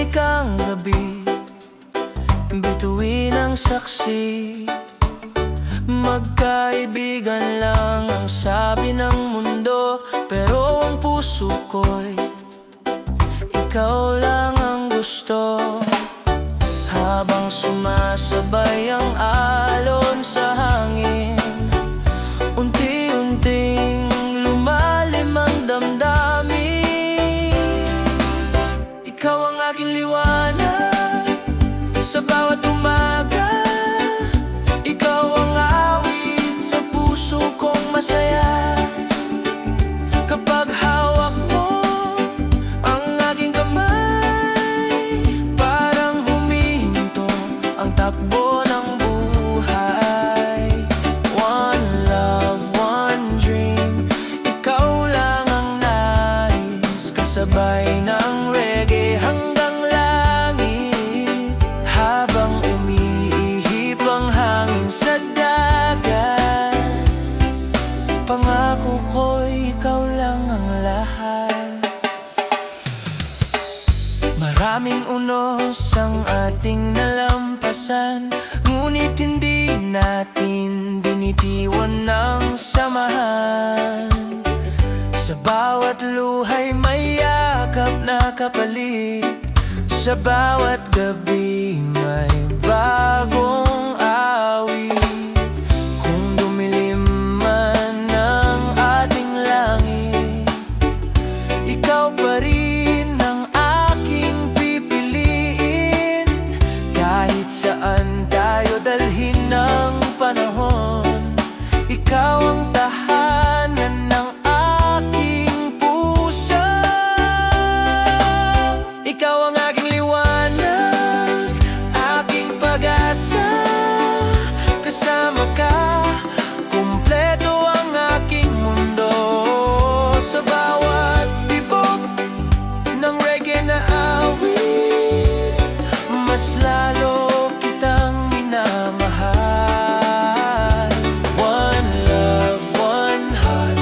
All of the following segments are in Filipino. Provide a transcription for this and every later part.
tahimik ang gabi, bituin ang saksi. Magkaibigan lang ang sabi ng mundo, pero ang puso ko'y ikaw lang ang gusto. Habang sumasabay ang alon sa hangin, unti-unting lumalim ang damdamin. Ikaw ang aking liwanag sa bawat umaga, ikaw ang awit sa puso kong masaya. Kapag hawak mo ang aking kamay, parang humihinto ang takbo ng buhay. One love, one dream, ikaw lang ang nais, kasabay ng reggae hanggang langit. Habang umiihip ang hangin sa dagat, pangako ko'y ikaw lang ang lahat. Maraming unos ang ating nalampasan, ngunit hindi natin binitiwan ng samahan. Sa bawat luhay may yakap na kapalit, sa bawat gabi may bagong awit. Kung dumilim man ang ating langit, ikaw pa rin ang aking pipiliin. Kahit saan tayo dalhin ng panahon, ikaw ang tahanan ng aking puso. Ikaw ang aking liwanag, aking pag-asa. Kasama ka, kumpleto ang aking mundo. Sa bawat tibok ng reggae na awit, mas lalo kitang minamahal. One love, one heart,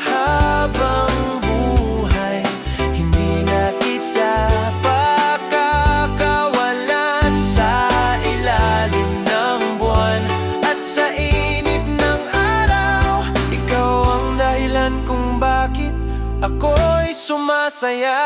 habang buhay, hindi na kita pakakawalan. Sa ilalim ng buwan at sa init ng araw, ikaw ang dahilan kung bakit ako'y sumasaya.